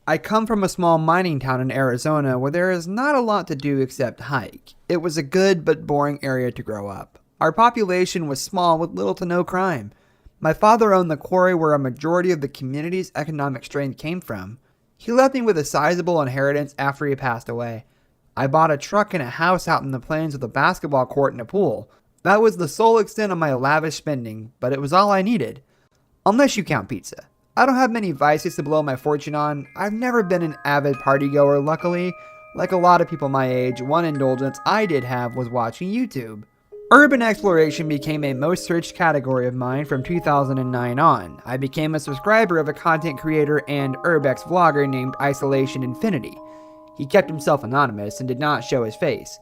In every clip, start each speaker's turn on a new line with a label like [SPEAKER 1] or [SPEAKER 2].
[SPEAKER 1] I come from a small mining town in Arizona where there is not a lot to do except hike. It was a good but boring area to grow up. Our population was small with little to no crime. My father owned the quarry where a majority of the community's economic strength came from. He left me with a sizable inheritance after he passed away. I bought a truck and a house out in the plains with a basketball court and a pool. That was the sole extent of my lavish spending, but it was all I needed. Unless you count pizza. I don't have many vices to blow my fortune on. I've never been an avid partygoer, luckily. Like a lot of people my age, one indulgence I did have was watching YouTube. Urban exploration became a most searched category of mine from 2009 on. I became a subscriber of a content creator and urbex vlogger named Isolation Infinity. He kept himself anonymous and did not show his face.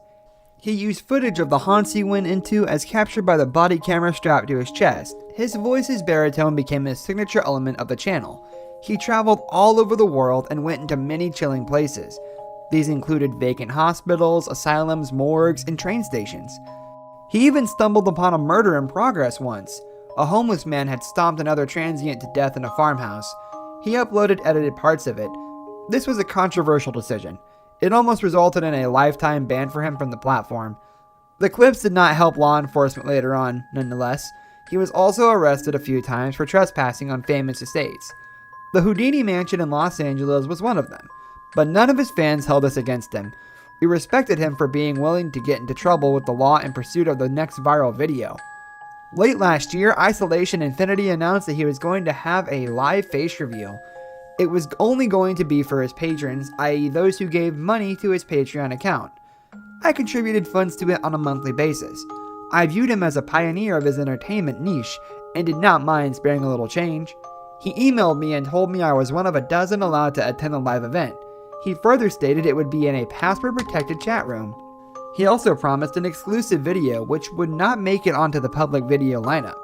[SPEAKER 1] He used footage of the haunts he went into as captured by the body camera strapped to his chest. His voice's baritone became a signature element of the channel. He traveled all over the world and went into many chilling places. These included vacant hospitals, asylums, morgues, and train stations. He even stumbled upon a murder in progress once. A homeless man had stomped another transient to death in a farmhouse. He uploaded edited parts of it. This was a controversial decision. It almost resulted in a lifetime ban for him from the platform. The clips did not help law enforcement later on, nonetheless. He was also arrested a few times for trespassing on famous estates. The Houdini mansion in Los Angeles was one of them, but none of his fans held this against him. We respected him for being willing to get into trouble with the law in pursuit of the next viral video. Late last year, Isolation Infinity announced that he was going to have a live face reveal. It was only going to be for his patrons, i.e. those who gave money to his Patreon account. I contributed funds to it on a monthly basis. I viewed him as a pioneer of his entertainment niche and did not mind sparing a little change. He emailed me and told me I was one of a dozen allowed to attend the live event. He further stated it would be in a password-protected chat room. He also promised an exclusive video which would not make it onto the public video lineup.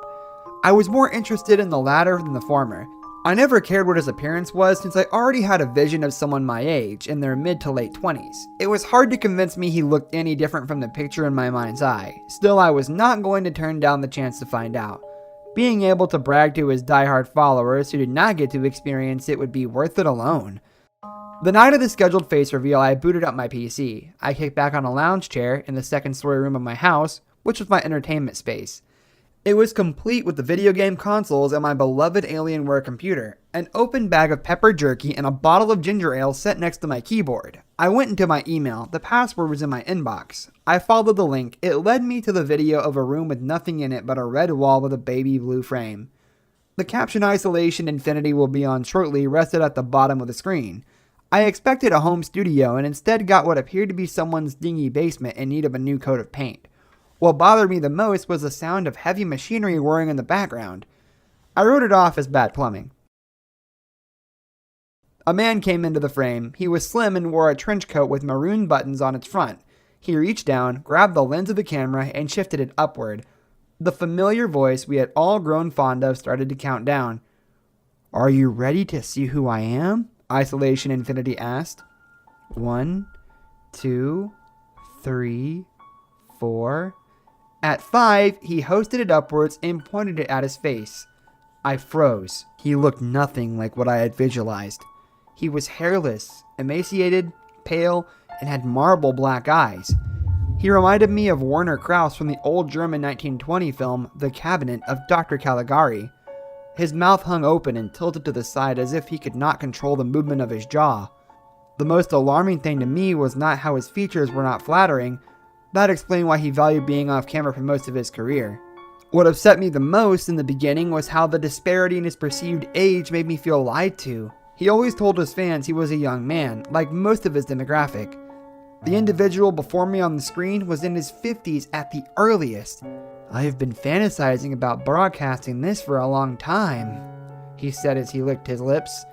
[SPEAKER 1] I was more interested in the latter than the former. I never cared what his appearance was since I already had a vision of someone my age, in their mid to late 20s. It was hard to convince me he looked any different from the picture in my mind's eye. Still, I was not going to turn down the chance to find out. Being able to brag to his diehard followers who did not get to experience it would be worth it alone. The night of the scheduled face reveal, I booted up my PC. I kicked back on a lounge chair in the second story room of my house, which was my entertainment space. It was complete with the video game consoles and my beloved Alienware computer, an open bag of pepper jerky, and a bottle of ginger ale set next to my keyboard. I went into my email. The password was in my inbox. I followed the link. It led me to the video of a room with nothing in it but a red wall with a baby blue frame. The caption Isolation Infinity will be on shortly rested at the bottom of the screen. I expected a home studio and instead got what appeared to be someone's dingy basement in need of a new coat of paint. What bothered me the most was the sound of heavy machinery whirring in the background. I wrote it off as bad plumbing. A man came into the frame. He was slim and wore a trench coat with maroon buttons on its front. He reached down, grabbed the lens of the camera, and shifted it upward. The familiar voice we had all grown fond of started to count down. "Are you ready to see who I am?" Isolation Infinity asked. 1, 2, 3, 4... At 5, he hosted it upwards and pointed it at his face. I froze. He looked nothing like what I had visualized. He was hairless, emaciated, pale, and had marble black eyes. He reminded me of Werner Krauss from the old German 1920 film The Cabinet of Dr. Caligari. His mouth hung open and tilted to the side as if he could not control the movement of his jaw. The most alarming thing to me was not how his features were not flattering. That explained why he valued being off camera for most of his career. What upset me the most in the beginning was how the disparity in his perceived age made me feel lied to. He always told his fans he was a young man, like most of his demographic. The individual before me on the screen was in his 50s at the earliest. "I have been fantasizing about broadcasting this for a long time," he said as he licked his lips.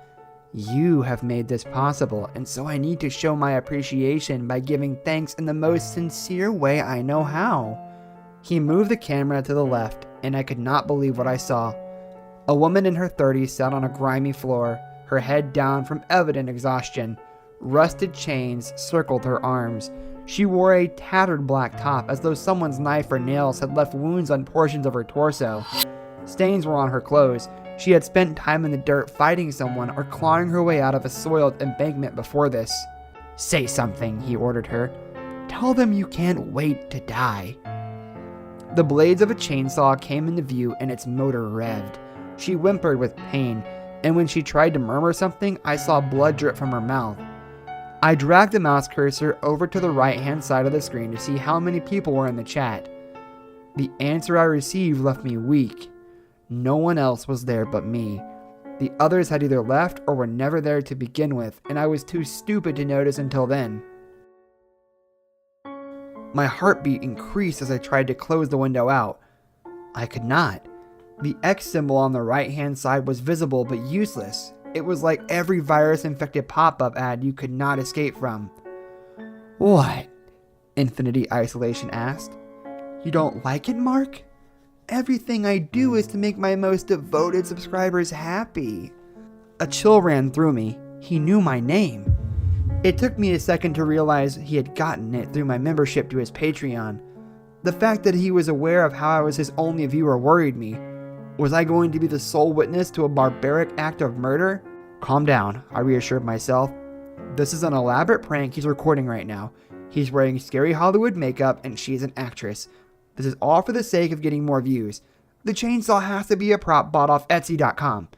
[SPEAKER 1] "You have made this possible, and so I need to show my appreciation by giving thanks in the most sincere way I know how." He moved the camera to the left, and I could not believe what I saw. A woman in her 30s sat on a grimy floor, her head down from evident exhaustion. Rusted chains circled her arms. She wore a tattered black top, as though someone's knife or nails had left wounds on portions of her torso. Stains were on her clothes. She had spent time in the dirt fighting someone or clawing her way out of a soiled embankment before this. "Say something," he ordered her. "Tell them you can't wait to die." The blades of a chainsaw came into view and its motor revved. She whimpered with pain, and when she tried to murmur something, I saw blood drip from her mouth. I dragged the mouse cursor over to the right-hand side of the screen to see how many people were in the chat. The answer I received left me weak. No one else was there but me. The others had either left or were never there to begin with, and I was too stupid to notice until then. My heartbeat increased as I tried to close the window out. I could not. The X symbol on the right-hand side was visible but useless. It was like every virus-infected pop-up ad you could not escape from. "What?" Infinity Isolation asked. "You don't like it, Mark? Everything I do is to make my most devoted subscribers happy." A chill ran through me. He knew my name. It took me a second to realize he had gotten it through my membership to his Patreon. The fact that he was aware of how I was his only viewer worried me. Was I going to be the sole witness to a barbaric act of murder? "Calm down," I reassured myself. "This is an elaborate prank he's recording right now. He's wearing scary Hollywood makeup and she's an actress. This is all for the sake of getting more views. The chainsaw has to be a prop bought off Etsy.com.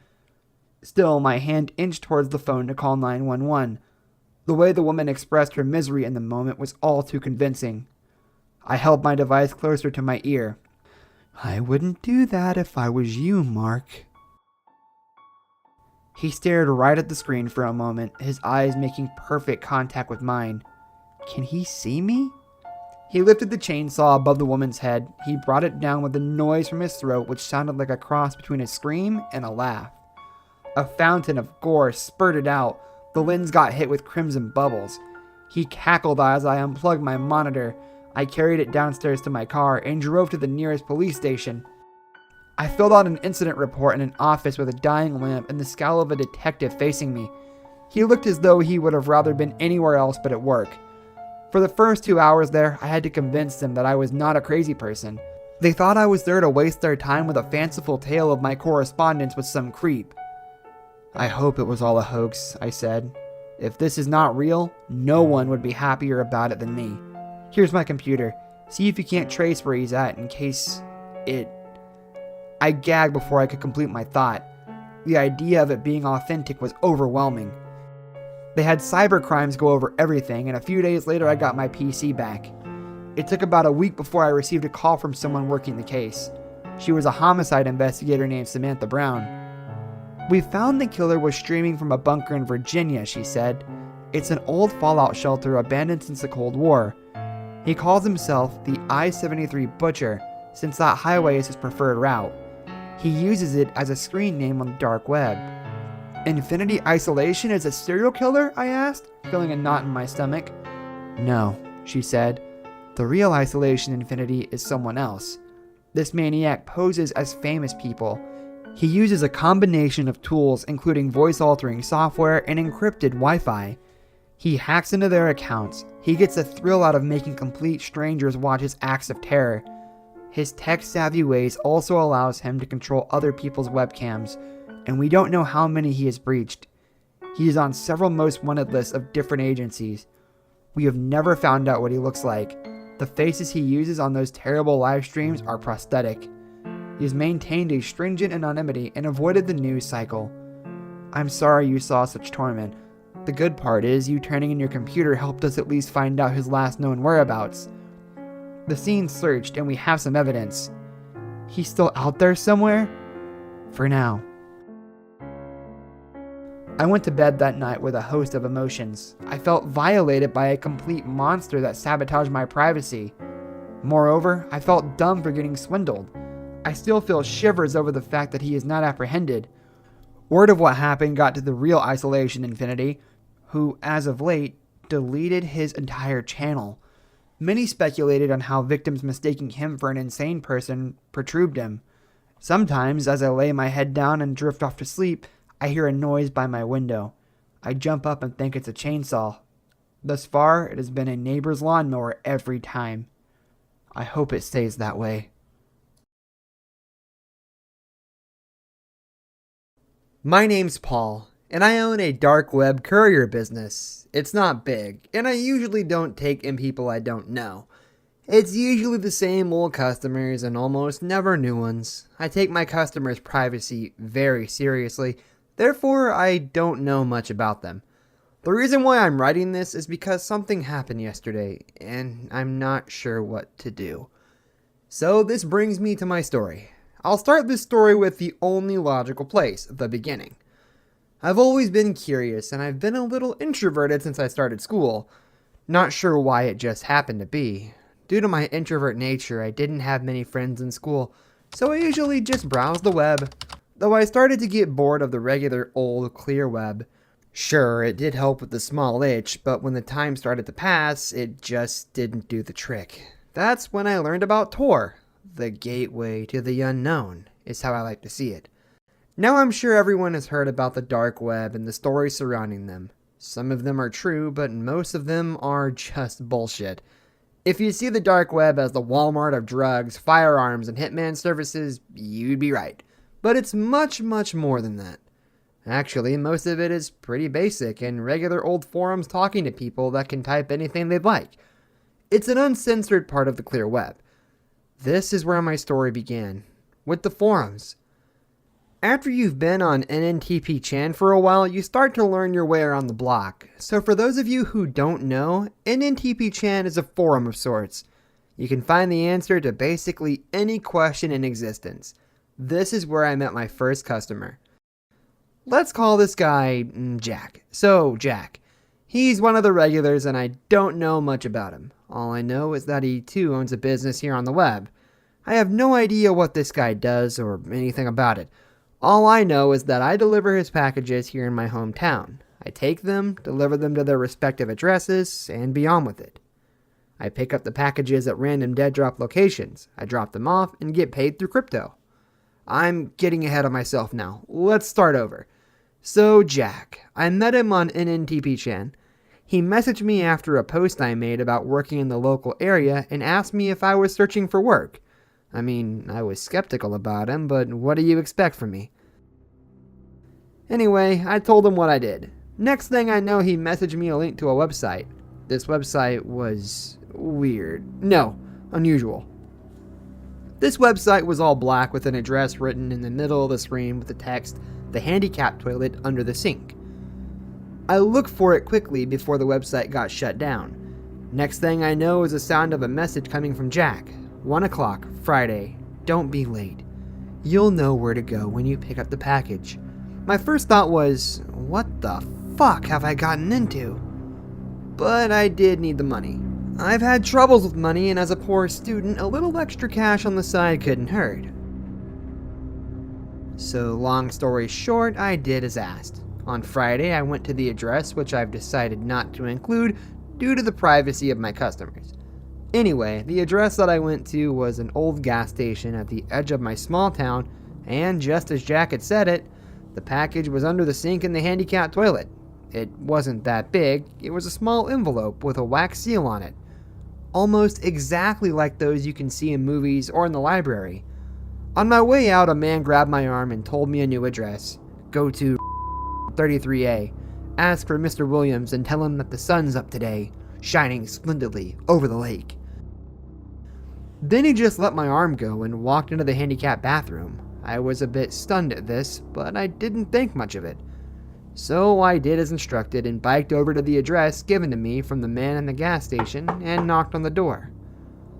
[SPEAKER 1] Still, my hand inched towards the phone to call 911. The way the woman expressed her misery in the moment was all too convincing. I held my device closer to my ear. "I wouldn't do that if I was you, Mark." He stared right at the screen for a moment, his eyes making perfect contact with mine. Can he see me? He lifted the chainsaw above the woman's head. He brought it down with a noise from his throat which sounded like a cross between a scream and a laugh. A fountain of gore spurted out. The lens got hit with crimson bubbles. He cackled as I unplugged my monitor. I carried it downstairs to my car and drove to the nearest police station. I filled out an incident report in an office with a dying lamp and the scowl of a detective facing me. He looked as though he would have rather been anywhere else but at work. For the first 2 hours there, I had to convince them that I was not a crazy person. They thought I was there to waste their time with a fanciful tale of my correspondence with some creep. "I hope it was all a hoax," I said. "If this is not real, no one would be happier about it than me. Here's my computer. See if you can't trace where he's at in case it..." I gagged before I could complete my thought. The idea of it being authentic was overwhelming. They had cybercrimes go over everything, and a few days later I got my PC back. It took about a week before I received a call from someone working the case. She was a homicide investigator named Samantha Brown. "We found the killer was streaming from a bunker in Virginia," she said. "It's an old fallout shelter abandoned since the Cold War. He calls himself the I-73 Butcher, since that highway is his preferred route. He uses it as a screen name on the dark web." "Infinity Isolation is a serial killer?" I asked, feeling a knot in my stomach. "No," she said. "The real Isolation Infinity is someone else. This maniac poses as famous people. He uses a combination of tools including voice-altering software and encrypted Wi-Fi. He hacks into their accounts. He gets a thrill out of making complete strangers watch his acts of terror. His tech-savvy ways also allows him to control other people's webcams, and we don't know how many he has breached. He is on several most wanted lists of different agencies. We have never found out what he looks like. The faces he uses on those terrible live streams are prosthetic. He has maintained a stringent anonymity and avoided the news cycle. I'm sorry you saw such torment. The good part is you turning in your computer helped us at least find out his last known whereabouts. The scene's searched and we have some evidence. He's still out there somewhere? For now." I went to bed that night with a host of emotions. I felt violated by a complete monster that sabotaged my privacy. Moreover, I felt dumb for getting swindled. I still feel shivers over the fact that he is not apprehended. Word of what happened got to the real Isolation Infinity, who, as of late, deleted his entire channel. Many speculated on how victims mistaking him for an insane person perturbed him. Sometimes, as I lay my head down and drift off to sleep, I hear a noise by my window. I jump up and think it's a chainsaw. Thus far, it has been a neighbor's lawnmower every time. I hope it stays that way. My name's Paul, and I own a dark web courier business. It's not big, and I usually don't take in people I don't know. It's usually the same old customers and almost never new ones. I take my customers' privacy very seriously, therefore I don't know much about them. The reason why I'm writing this is because something happened yesterday, and I'm not sure what to do. So this brings me to my story. I'll start this story with the only logical place, the beginning. I've always been curious, and I've been a little introverted since I started school. Not sure why it just happened to be. Due to my introvert nature, I didn't have many friends in school, so I usually just browsed the web. Though I started to get bored of the regular old clear web. Sure, it did help with the small itch, but when the time started to pass, it just didn't do the trick. That's when I learned about Tor. The gateway to the unknown is how I like to see it. Now I'm sure everyone has heard about the dark web and the stories surrounding them. Some of them are true, but most of them are just bullshit. If you see the dark web as the Walmart of drugs, firearms, and hitman services, you'd be right. But it's much, much more than that. Actually, most of it is pretty basic and regular old forums talking to people that can type anything they'd like. It's an uncensored part of the clear web. This is where my story began, with the forums. After you've been on NNTP-chan for a while, you start to learn your way around the block. So for those of you who don't know, NNTP-chan is a forum of sorts. You can find the answer to basically any question in existence. This is where I met my first customer. Let's call this guy Jack. So, Jack. He's one of the regulars and I don't know much about him. All I know is that he too owns a business here on the web. I have no idea what this guy does or anything about it. All I know is that I deliver his packages here in my hometown. I take them, deliver them to their respective addresses, and be on with it. I pick up the packages at random dead drop locations. I drop them off and get paid through crypto. I'm getting ahead of myself now. Let's start over. So Jack, I met him on NNTP-chan. He messaged me after a post I made about working in the local area and asked me if I was searching for work. I mean, I was skeptical about him, but what do you expect from me? Anyway, I told him what I did. Next thing I know, he messaged me a link to a website. This website was weird. No, unusual. This website was all black with an address written in the middle of the screen with the text, "The handicap toilet under the sink." I looked for it quickly before the website got shut down. Next thing I know is the sound of a message coming from Jack. 1 o'clock, Friday. Don't be late. You'll know where to go when you pick up the package. My first thought was, what the fuck have I gotten into? But I did need the money. I've had troubles with money, and as a poor student, a little extra cash on the side couldn't hurt. So long story short, I did as asked. On Friday, I went to the address, which I've decided not to include due to the privacy of my customers. Anyway, the address that I went to was an old gas station at the edge of my small town, and just as Jack had said it, the package was under the sink in the handicapped toilet. It wasn't that big, it was a small envelope with a wax seal on it. Almost exactly like those you can see in movies or in the library. On my way out, a man grabbed my arm and told me a new address. Go to 33A. Ask for Mr. Williams and tell him that the sun's up today, shining splendidly over the lake. Then he just let my arm go and walked into the handicapped bathroom. I was a bit stunned at this, but I didn't think much of it. So I did as instructed and biked over to the address given to me from the man in the gas station and knocked on the door.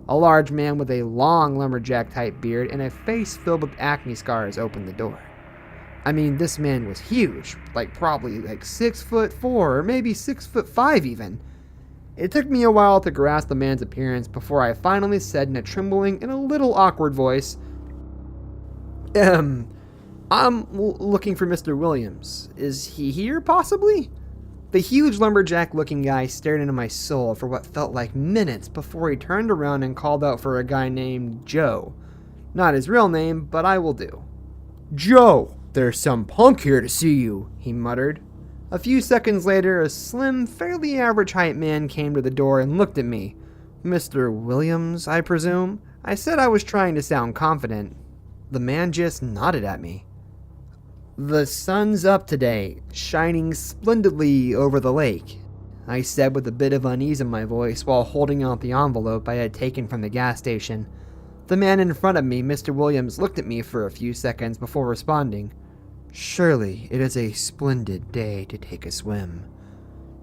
[SPEAKER 1] A large man with a long lumberjack-type beard and a face filled with acne scars opened the door. I mean, this man was huge, probably 6'4" or maybe 6'5" even. It took me a while to grasp the man's appearance before I finally said in a trembling and a little awkward voice, I'm looking for Mr. Williams. Is he here, possibly? The huge lumberjack-looking guy stared into my soul for what felt like minutes before he turned around and called out for a guy named Joe. Not his real name, but I will do. "Joe, there's some punk here to see you," he muttered. A few seconds later, a slim, fairly average height man came to the door and looked at me. "Mr. Williams, I presume?" I said I was trying to sound confident. The man just nodded at me. "The sun's up today, shining splendidly over the lake," I said with a bit of unease in my voice while holding out the envelope I had taken from the gas station. The man in front of me, Mr. Williams, looked at me for a few seconds before responding, "Surely it is a splendid day to take a swim."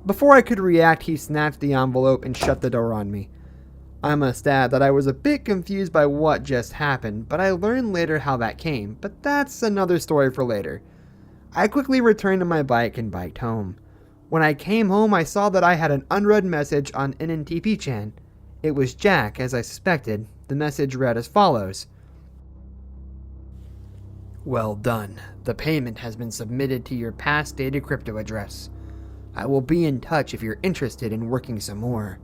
[SPEAKER 1] Before I could react, he snatched the envelope and shut the door on me. I must add that I was a bit confused by what just happened, but I learned later how that came, but that's another story for later. I quickly returned to my bike and biked home. When I came home, I saw that I had an unread message on NNTP-chan. It was Jack, as I suspected. The message read as follows: "Well done. The payment has been submitted to your past dated crypto address. I will be in touch if you're interested in working some more."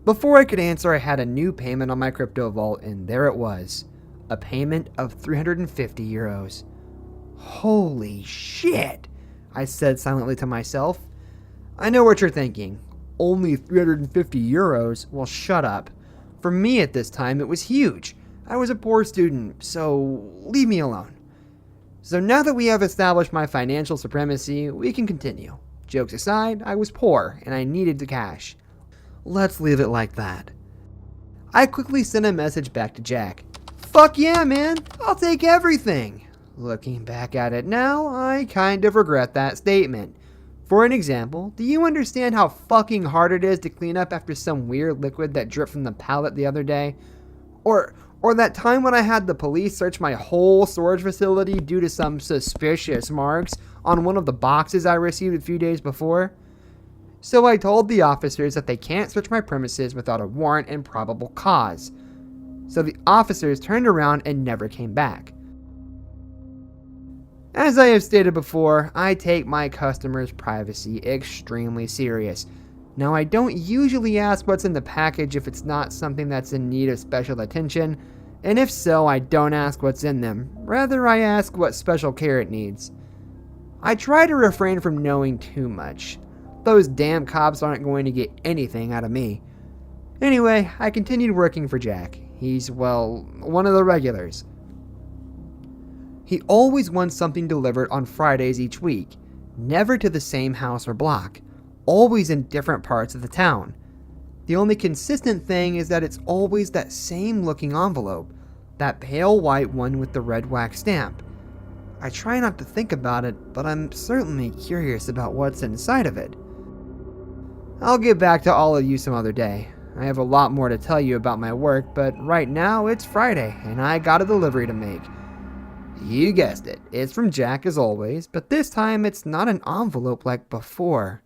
[SPEAKER 1] Before I could answer, I had a new payment on my crypto vault, and there it was. A payment of 350 euros. Holy shit, I said silently to myself. I know what you're thinking. Only 350 euros? Well, shut up. For me at this time, it was huge. I was a poor student, so leave me alone. So now that we have established my financial supremacy, we can continue. Jokes aside, I was poor, and I needed the cash. Let's leave it like that. I quickly sent a message back to Jack. "Fuck yeah, man! I'll take everything!" Looking back at it now, I kind of regret that statement. For an example, do you understand how fucking hard it is to clean up after some weird liquid that dripped from the pallet the other day? Or that time when I had the police search my whole storage facility due to some suspicious marks on one of the boxes I received a few days before? So I told the officers that they can't search my premises without a warrant and probable cause. So the officers turned around and never came back. As I have stated before, I take my customers' privacy extremely serious. Now, I don't usually ask what's in the package if it's not something that's in need of special attention, and if so, I don't ask what's in them. Rather, I ask what special care it needs. I try to refrain from knowing too much. Those damn cops aren't going to get anything out of me. Anyway, I continued working for Jack. He's, well, one of the regulars. He always wants something delivered on Fridays each week, never to the same house or block, always in different parts of the town. The only consistent thing is that it's always that same looking envelope, that pale white one with the red wax stamp. I try not to think about it, but I'm certainly curious about what's inside of it. I'll get back to all of you some other day. I have a lot more to tell you about my work, but right now it's Friday, and I got a delivery to make. You guessed it, it's from Jack as always, but this time it's not an envelope like before.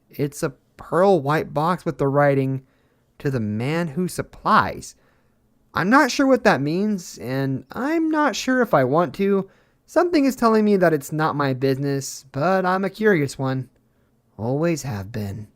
[SPEAKER 1] It's a pearl white box with the writing, "To the man who supplies." I'm not sure what that means, and I'm not sure if I want to. Something is telling me that it's not my business, but I'm a curious one. Always have been.